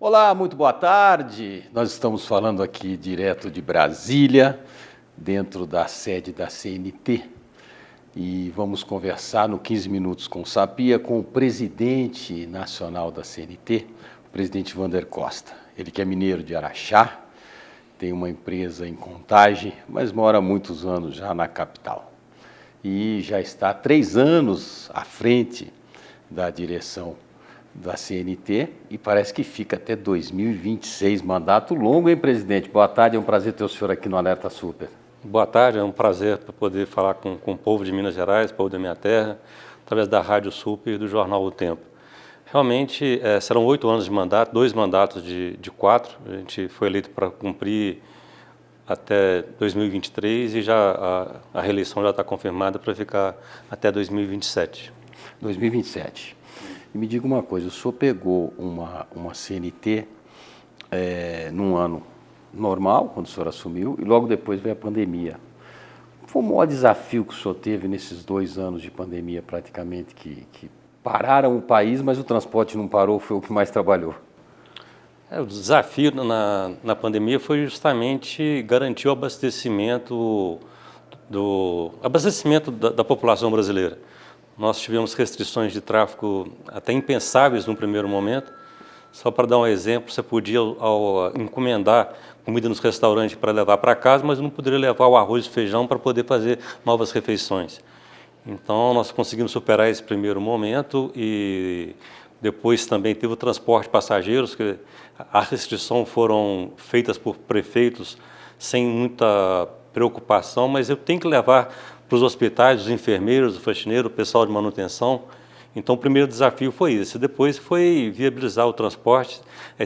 Olá, muito boa tarde. Nós estamos falando aqui direto de Brasília, dentro da sede da CNT, e vamos conversar no 15 Minutos com Sapia com o presidente nacional da CNT, o presidente Wander Costa. Ele que é mineiro de Araxá, tem uma empresa em Contagem, mas mora há muitos anos já na capital. E já está há 3 anos à frente da direção da CNT e parece que fica até 2026, mandato longo, hein, presidente? Boa tarde, é um prazer ter o senhor aqui no Alerta Super. Boa tarde, é um prazer poder falar com o povo de Minas Gerais, povo da minha terra, através da Rádio Super e do Jornal O Tempo. Realmente, serão 8 anos de mandato, 2 mandatos de 4, a gente foi eleito para cumprir até 2023 e já a reeleição já está confirmada para ficar até 2027. 2027. E me diga uma coisa, o senhor pegou uma CNT num ano normal, quando o senhor assumiu, e logo depois veio a pandemia. Qual foi o maior desafio que o senhor teve nesses 2 anos de pandemia, praticamente, que pararam o país, mas o transporte não parou, foi o que mais trabalhou? O desafio na pandemia foi justamente garantir o abastecimento da população brasileira. Nós tivemos restrições de tráfego até impensáveis no primeiro momento. Só para dar um exemplo, você podia encomendar comida nos restaurantes para levar para casa, mas não poderia levar o arroz e feijão para poder fazer novas refeições. Então, nós conseguimos superar esse primeiro momento e depois também teve o transporte de passageiros, que as restrições foram feitas por prefeitos sem muita preocupação, mas eu tenho que levar para os hospitais, os enfermeiros, o faxineiro, o pessoal de manutenção. Então, o primeiro desafio foi esse. Depois foi viabilizar o transporte,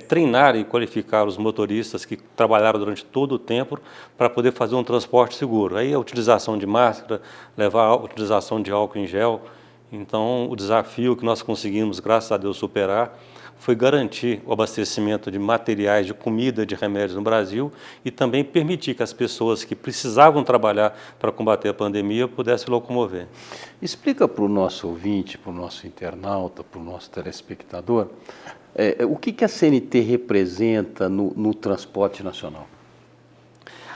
treinar e qualificar os motoristas que trabalharam durante todo o tempo para poder fazer um transporte seguro. Aí a utilização de máscara, levar a utilização de álcool em gel. Então, o desafio que nós conseguimos, graças a Deus, superar foi garantir o abastecimento de materiais, de comida, de remédios no Brasil e também permitir que as pessoas que precisavam trabalhar para combater a pandemia pudessem locomover. Explica para o nosso ouvinte, para o nosso internauta, para o nosso telespectador, o que a CNT representa no transporte nacional?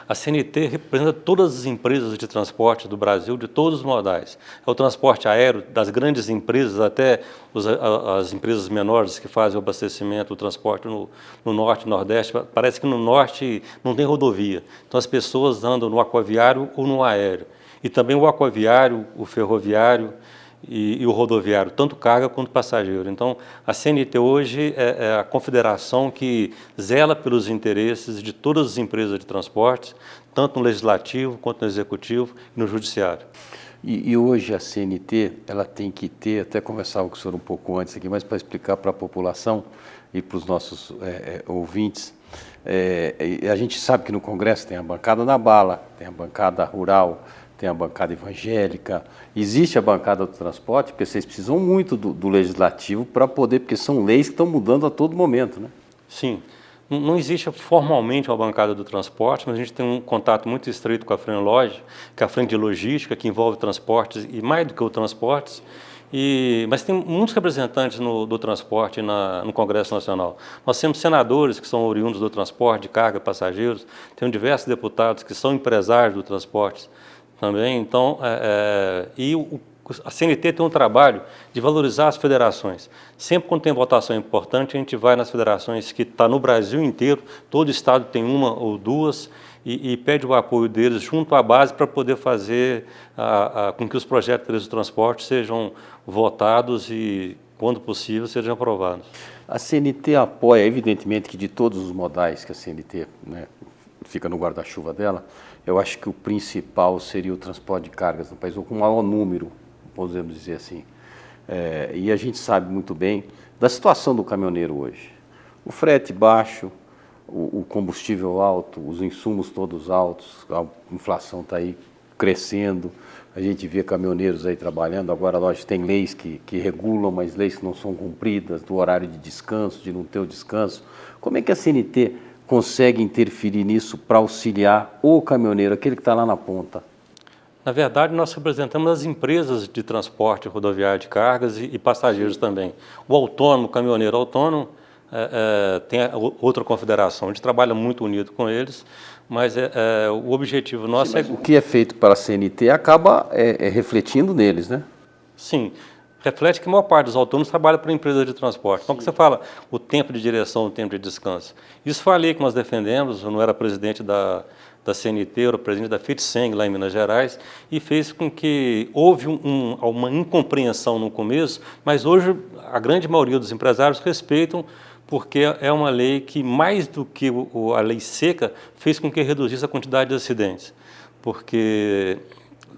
A CNT representa todas as empresas de transporte do Brasil, de todos os modais. É o transporte aéreo, das grandes empresas até as empresas menores que fazem o abastecimento, o transporte no Norte e Nordeste. Parece que no Norte não tem rodovia, então as pessoas andam no aquaviário ou no aéreo. E também o aquaviário, o ferroviário e o rodoviário, tanto carga quanto passageiro. Então, a CNT hoje é a confederação que zela pelos interesses de todas as empresas de transportes, tanto no legislativo quanto no executivo e no judiciário. E hoje a CNT, ela tem que ter, até conversava com o senhor um pouco antes aqui, mas para explicar para a população e para os nossos ouvintes, a gente sabe que no Congresso tem a bancada da bala, tem a bancada rural, tem a bancada evangélica, existe a bancada do transporte, porque vocês precisam muito do legislativo para poder, porque são leis que estão mudando a todo momento, né? Sim, não existe formalmente uma bancada do transporte, mas a gente tem um contato muito estreito com a Frenlog, que é a frente de logística, que envolve transportes e mais do que o transportes, mas tem muitos representantes do transporte no Congresso Nacional. Nós temos senadores que são oriundos do transporte, de carga, passageiros, temos diversos deputados que são empresários do transporte também. Então, a CNT tem um trabalho de valorizar as federações. Sempre quando tem votação importante, a gente vai nas federações que está no Brasil inteiro, todo estado tem uma ou duas, e pede o apoio deles junto à base para poder fazer com que os projetos de transporte sejam votados e, quando possível, sejam aprovados. A CNT apoia, evidentemente, que de todos os modais que a CNT, né, fica no guarda-chuva dela, eu acho que o principal seria o transporte de cargas no país, ou com o maior número, podemos dizer assim. E a gente sabe muito bem da situação do caminhoneiro hoje. O frete baixo, o combustível alto, os insumos todos altos, a inflação está aí crescendo, a gente vê caminhoneiros aí trabalhando, agora lógico tem leis que regulam, mas leis que não são cumpridas, do horário de descanso, de não ter o descanso. Como é que a CNT consegue interferir nisso para auxiliar o caminhoneiro, aquele que está lá na ponta? Na verdade, nós representamos as empresas de transporte rodoviário de cargas e passageiros também. O autônomo, o caminhoneiro autônomo, tem outra confederação. A gente trabalha muito unido com eles, mas o objetivo nosso o que é feito para a CNT acaba refletindo neles, né? Sim, reflete que a maior parte dos autônomos trabalha para empresas de transporte. Então, quando você fala o tempo de direção, o tempo de descanso, isso foi a lei que nós defendemos. Eu não era presidente da CNT, eu era presidente da FITSENG, lá em Minas Gerais, e fez com que houve uma incompreensão no começo, mas hoje a grande maioria dos empresários respeitam, porque é uma lei que, mais do que a lei seca, fez com que reduzisse a quantidade de acidentes. Porque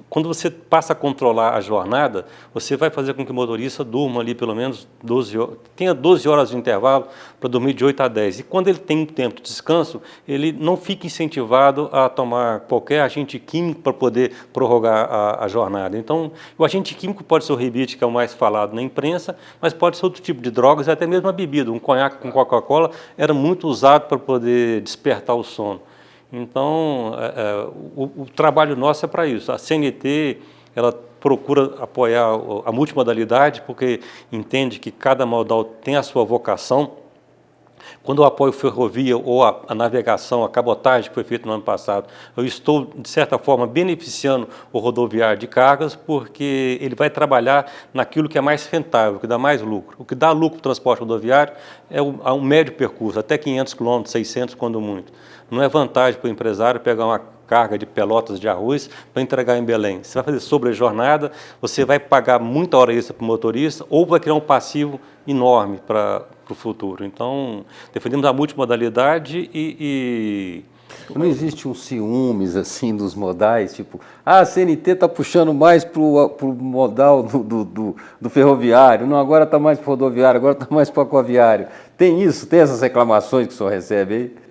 quando você passa a controlar a jornada, você vai fazer com que o motorista durma ali pelo menos 12 horas, tenha 12 horas de intervalo para dormir de 8 a 10. E quando ele tem um tempo de descanso, ele não fica incentivado a tomar qualquer agente químico para poder prorrogar a jornada. Então, o agente químico pode ser o rebite, que é o mais falado na imprensa, mas pode ser outro tipo de drogas, até mesmo a bebida. Um conhaque com Coca-Cola era muito usado para poder despertar o sono. Então, o trabalho nosso é para isso. A CNT, ela procura apoiar a multimodalidade, porque entende que cada modal tem a sua vocação. Quando eu apoio ferrovia ou a navegação, a cabotagem que foi feita no ano passado, eu estou, de certa forma, beneficiando o rodoviário de cargas, porque ele vai trabalhar naquilo que é mais rentável, que dá mais lucro. O que dá lucro para o transporte rodoviário é um médio percurso, até 500 km, 600 quando muito. Não é vantagem para o empresário pegar uma carga de pelotas de arroz para entregar em Belém. Você vai fazer sobrejornada, você vai pagar muita hora extra para o motorista ou vai criar um passivo enorme para o futuro. Então, defendemos a multimodalidade Não existe um ciúmes assim dos modais, tipo, a CNT está puxando mais para o modal do ferroviário, não, agora está mais para o rodoviário, agora está mais para o aquaviário. Tem isso? Tem essas reclamações que o senhor recebe aí?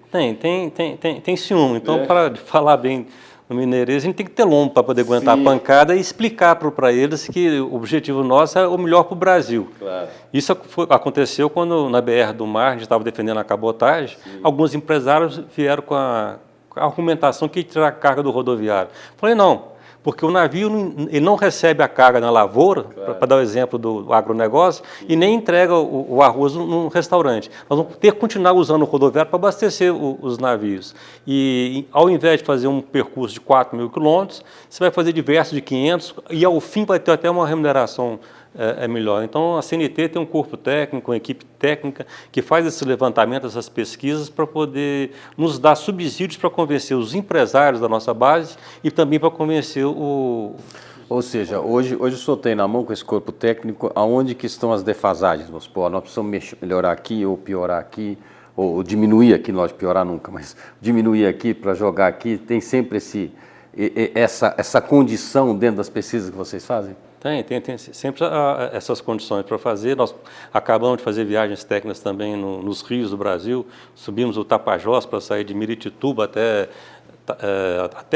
Tem ciúme. Então, para falar bem no mineirês, a gente tem que ter lombo para poder aguentar a pancada e explicar para eles que o objetivo nosso é o melhor para o Brasil. Claro. Isso aconteceu quando, na BR do Mar, a gente estava defendendo a cabotagem, alguns empresários vieram com a argumentação que ia tirar a carga do rodoviário. Falei, não. Porque o navio ele não recebe a carga na lavoura, claro, para dar o exemplo do agronegócio, e nem entrega o arroz no restaurante. Nós vamos ter que continuar usando o rodoviário para abastecer os navios. E ao invés de fazer um percurso de 4.000 quilômetros, você vai fazer diversos de 500, e ao fim vai ter até uma remuneração melhor. Então, a CNT tem um corpo técnico, uma equipe técnica que faz esse levantamento, essas pesquisas, para poder nos dar subsídios para convencer os empresários da nossa base e também para convencer o... Ou seja, hoje o senhor tem na mão com esse corpo técnico aonde que estão as defasagens, vamos supor, nós precisamos melhorar aqui ou piorar aqui, ou diminuir aqui, não pode piorar nunca, mas diminuir aqui para jogar aqui, tem sempre essa condição dentro das pesquisas que vocês fazem? Tem sempre essas condições para fazer. Nós acabamos de fazer viagens técnicas também nos rios do Brasil, subimos o Tapajós para sair de Miritituba até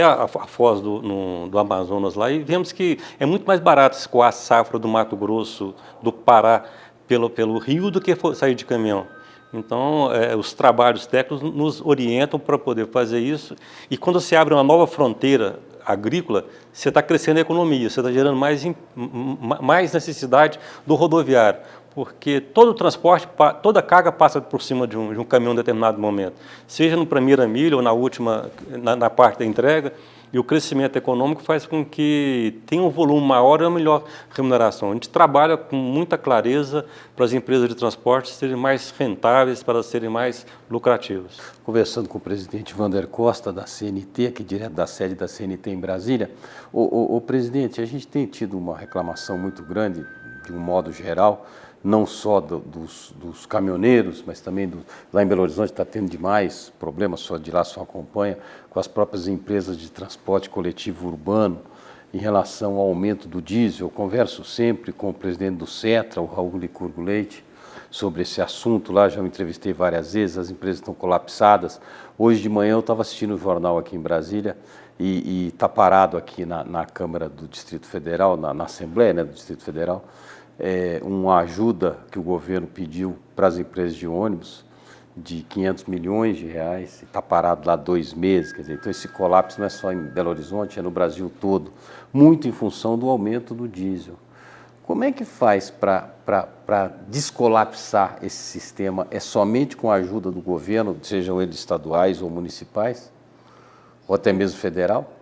a foz do Amazonas lá, e vemos que é muito mais barato escoar a safra do Mato Grosso, do Pará, pelo rio do que sair de caminhão. Então, os trabalhos técnicos nos orientam para poder fazer isso, e quando se abre uma nova fronteira agrícola, você está crescendo a economia, você está gerando mais necessidade do rodoviário, porque todo o transporte, toda a carga passa por cima de um caminhão em determinado momento, seja no primeira milha ou na última, na parte da entrega, e o crescimento econômico faz com que tenha um volume maior e uma melhor remuneração. A gente trabalha com muita clareza para as empresas de transporte serem mais rentáveis, para serem mais lucrativas. Conversando com o presidente Vander Costa, da CNT, aqui direto da sede da CNT em Brasília, o presidente, a gente tem tido uma reclamação muito grande, de um modo geral, não só dos caminhoneiros, mas também lá em Belo Horizonte está tendo demais problemas, só de lá só acompanha, com as próprias empresas de transporte coletivo urbano, em relação ao aumento do diesel. Eu converso sempre com o presidente do Setra, o Raul Licurgo Leite, sobre esse assunto lá, já me entrevistei várias vezes, as empresas estão colapsadas. Hoje de manhã eu estava assistindo o jornal aqui em Brasília e está parado aqui na Câmara do Distrito Federal, na Assembleia, né, do Distrito Federal, uma ajuda que o governo pediu para as empresas de ônibus de 500 milhões de reais, está parado lá 2 meses, quer dizer, então esse colapso não é só em Belo Horizonte, é no Brasil todo, muito em função do aumento do diesel. Como é que faz para descolapsar esse sistema? É somente com a ajuda do governo, sejam eles estaduais ou municipais, ou até mesmo federal?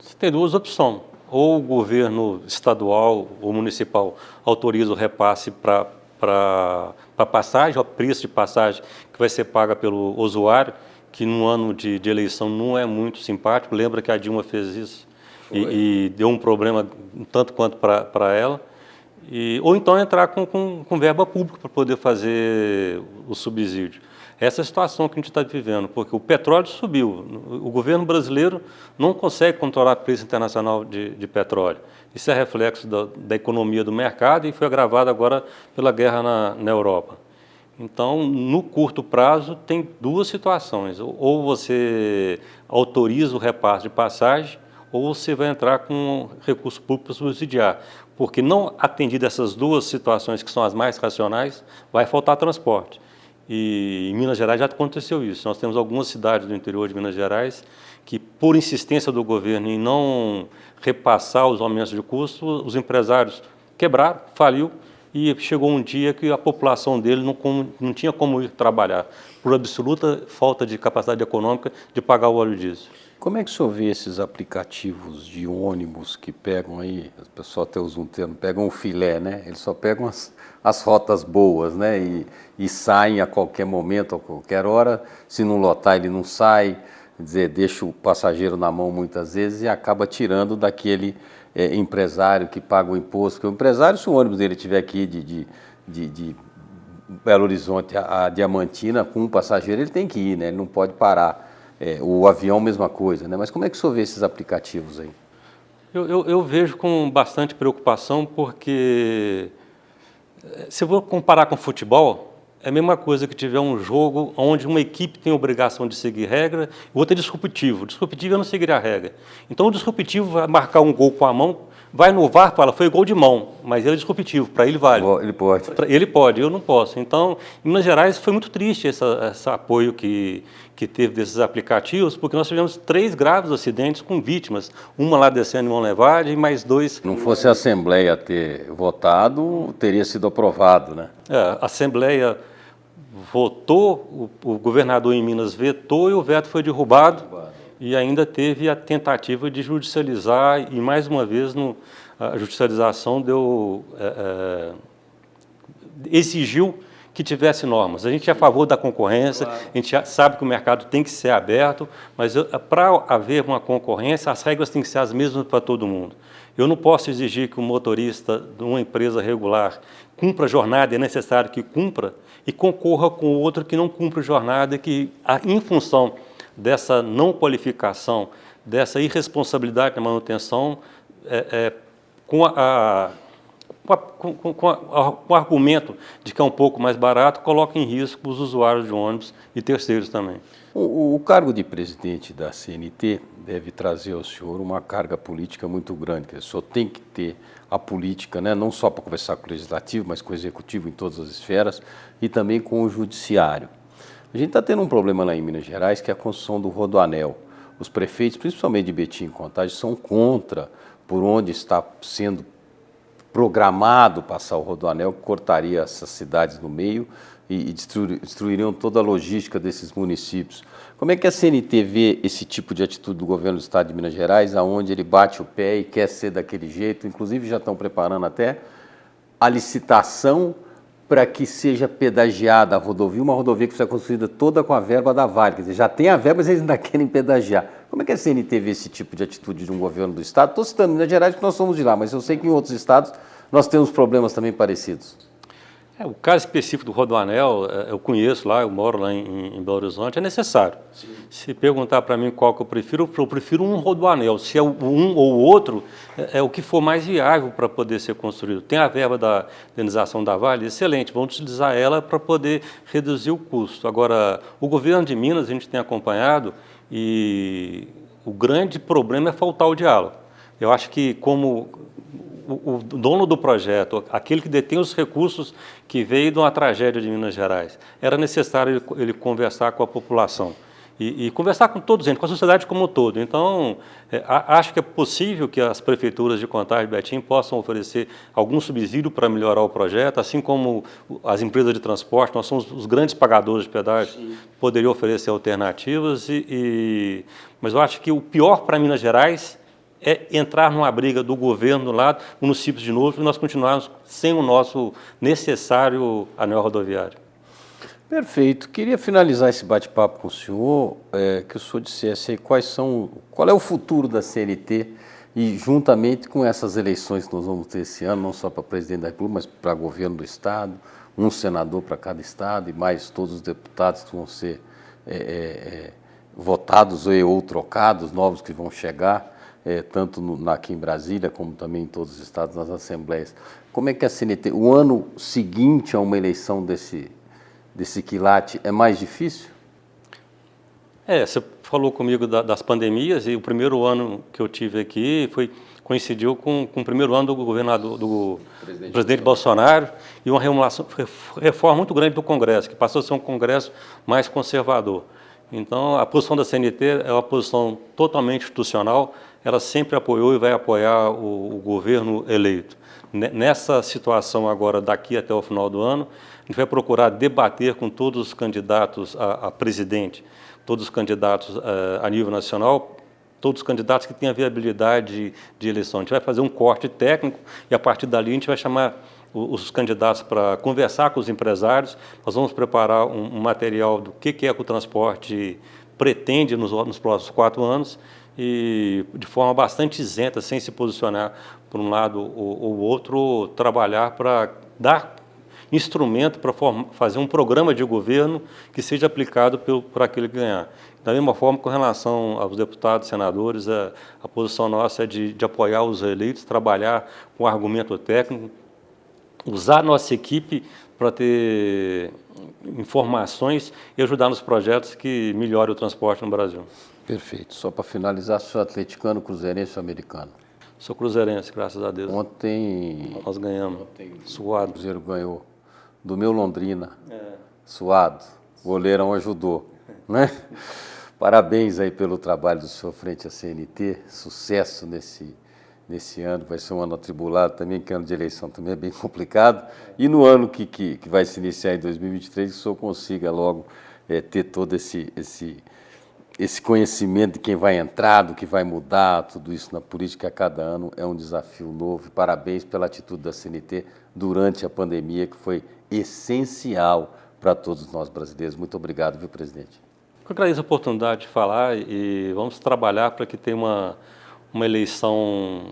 Você tem duas opções. Ou o governo estadual ou municipal autoriza o repasse para passagem, o preço de passagem que vai ser paga pelo usuário, que no ano de eleição não é muito simpático. Lembra que a Dilma fez isso e deu um problema tanto quanto para ela. Ou então entrar com verba pública para poder fazer o subsídio. Essa é a situação que a gente está vivendo, porque o petróleo subiu. O governo brasileiro não consegue controlar o preço internacional de petróleo. Isso é reflexo da economia do mercado e foi agravado agora pela guerra na Europa. Então, no curto prazo, tem duas situações. Ou você autoriza o repasse de passagem, ou você vai entrar com recurso público para subsidiar. Porque não atendido essas duas situações, que são as mais racionais, vai faltar transporte. E em Minas Gerais já aconteceu isso. Nós temos algumas cidades do interior de Minas Gerais que, por insistência do governo em não repassar os aumentos de custo, os empresários quebraram, faliu, e chegou um dia que a população dele não tinha como ir trabalhar, por absoluta falta de capacidade econômica de pagar o óleo diesel. Como é que o senhor vê esses aplicativos de ônibus que pegam aí, o pessoal até usa um termo, pegam o filé, né? Eles só pegam as rotas boas, né? E saem a qualquer momento, a qualquer hora. Se não lotar, ele não sai, quer dizer, deixa o passageiro na mão muitas vezes e acaba tirando daquele empresário que paga o imposto. Porque o empresário, se o ônibus dele tiver aqui de Belo Horizonte a Diamantina com um passageiro, ele tem que ir, né? Ele não pode parar. O avião, mesma coisa, né? Mas como é que o senhor vê esses aplicativos aí? Eu vejo com bastante preocupação, porque se eu vou comparar com futebol, é a mesma coisa que tiver um jogo onde uma equipe tem a obrigação de seguir regra, e outra é disruptivo. Disruptivo é não seguir a regra. Então o disruptivo vai marcar um gol com a mão, vai no VAR e fala, foi gol de mão, mas ele é disruptivo, para ele vale. Ele pode. Ele pode, eu não posso. Então, em Minas Gerais foi muito triste esse apoio que teve desses aplicativos, porque nós tivemos 3 graves acidentes com vítimas, uma lá descendo em Monlevade e mais 2... Se não fosse a Assembleia ter votado, teria sido aprovado, né? A Assembleia votou, o governador em Minas vetou e o veto foi derrubado. E ainda teve a tentativa de judicializar, e mais uma vez a judicialização exigiu que tivesse normas. A gente é a favor da concorrência, claro. A gente já sabe que o mercado tem que ser aberto, mas para haver uma concorrência, as regras têm que ser as mesmas para todo mundo. Eu não posso exigir que o motorista de uma empresa regular cumpra a jornada, é necessário que cumpra, e concorra com o outro que não cumpre a jornada, que em função dessa não qualificação, dessa irresponsabilidade na manutenção, com o argumento de que é um pouco mais barato, coloca em risco os usuários de ônibus e terceiros também. O cargo de presidente da CNT deve trazer ao senhor uma carga política muito grande, que o senhor tem que ter a política, né, não só para conversar com o legislativo, mas com o executivo em todas as esferas e também com o judiciário. A gente está tendo um problema lá em Minas Gerais, que é a construção do Rodoanel. Os prefeitos, principalmente de Betim e Contagem, são contra por onde está sendo programado passar o Rodoanel, que cortaria essas cidades no meio e destruiriam toda a logística desses municípios. Como é que a CNT vê esse tipo de atitude do governo do estado de Minas Gerais, aonde ele bate o pé e quer ser daquele jeito? Inclusive já estão preparando até a licitação para que seja pedagiada a rodovia, uma rodovia que foi construída toda com a verba da Vale. Quer dizer, já tem a verba, mas eles ainda querem pedagiar. Como é que a CNT vê esse tipo de atitude de um governo do estado? Estou citando Minas Gerais porque nós somos de lá, mas eu sei que em outros estados nós temos problemas também parecidos. O caso específico do Rodoanel, eu conheço lá, eu moro lá em Belo Horizonte, é necessário. Sim. Se perguntar para mim qual que eu prefiro um Rodoanel. Se é um ou o outro, é o que for mais viável para poder ser construído. Tem a verba da indenização da Vale, excelente, vamos utilizar ela para poder reduzir o custo. Agora, o governo de Minas, a gente tem acompanhado, e o grande problema é faltar o diálogo. Eu acho que como o dono do projeto, aquele que detém os recursos que veio de uma tragédia de Minas Gerais, era necessário ele conversar com a população. e conversar com todos eles, com a sociedade como um todo. Então, acho que é possível que as prefeituras de Contagem e Betim possam oferecer algum subsídio para melhorar o projeto, assim como as empresas de transporte, nós somos os grandes pagadores de pedágio, poderiam oferecer alternativas, mas eu acho que o pior para Minas Gerais é entrar numa briga do governo do lado, municípios de novo, e nós continuarmos sem o nosso necessário anel rodoviário. Perfeito. Queria finalizar esse bate-papo com o senhor, que o senhor dissesse aí qual é o futuro da CNT e juntamente com essas eleições que nós vamos ter esse ano, não só para presidente da República, mas para governo do Estado, um senador para cada estado e mais todos os deputados que vão ser votados ou trocados, novos que vão chegar, tanto aqui em Brasília como também em todos os estados, nas assembleias. Como é que a CNT, o ano seguinte a uma eleição desse quilate é mais difícil? Você falou comigo das pandemias e o primeiro ano que eu tive aqui coincidiu com o primeiro ano do governador, do presidente Bolsonaro, e uma reforma muito grande do Congresso, que passou a ser um Congresso mais conservador. Então, a posição da CNT é uma posição totalmente institucional, ela sempre apoiou e vai apoiar o governo eleito. Nessa situação agora, daqui até o final do ano, a gente vai procurar debater com todos os candidatos a presidente, todos os candidatos a nível nacional, todos os candidatos que têm a viabilidade de eleição. A gente vai fazer um corte técnico e, a partir dali, a gente vai chamar os candidatos para conversar com os empresários. Nós vamos preparar um material do que o transporte pretende nos próximos 4 anos e, de forma bastante isenta, sem se posicionar por um lado ou outro, trabalhar para dar instrumento para fazer um programa de governo que seja aplicado por aquele que ganhar. Da mesma forma, com relação aos deputados, senadores, a posição nossa é de apoiar os eleitos, trabalhar com argumento técnico, usar a nossa equipe para ter informações e ajudar nos projetos que melhorem o transporte no Brasil. Perfeito. Só para finalizar, sou atleticano, cruzeirense ou americano? Sou cruzeirense, graças a Deus. Ontem nós ganhamos, suado. O Cruzeiro ganhou do meu Londrina, suado. O goleirão ajudou, né? Parabéns aí pelo trabalho do senhor frente à CNT, sucesso nesse ano, vai ser um ano atribulado também, que ano de eleição também é bem complicado, e no ano que vai se iniciar em 2023, que o senhor consiga logo ter todo esse conhecimento de quem vai entrar, do que vai mudar, tudo isso na política a cada ano é um desafio novo. Parabéns pela atitude da CNT durante a pandemia, que foi essencial para todos nós brasileiros. Muito obrigado, viu, presidente? Eu agradeço a oportunidade de falar e vamos trabalhar para que tenha uma eleição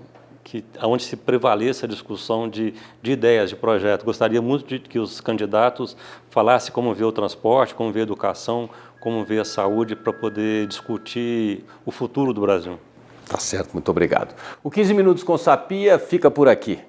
onde se prevaleça a discussão de ideias, de projetos. Gostaria muito de que os candidatos falassem como vê o transporte, como vê a educação, como vê a saúde, para poder discutir o futuro do Brasil. Tá certo, muito obrigado. O 15 Minutos com Sapia fica por aqui.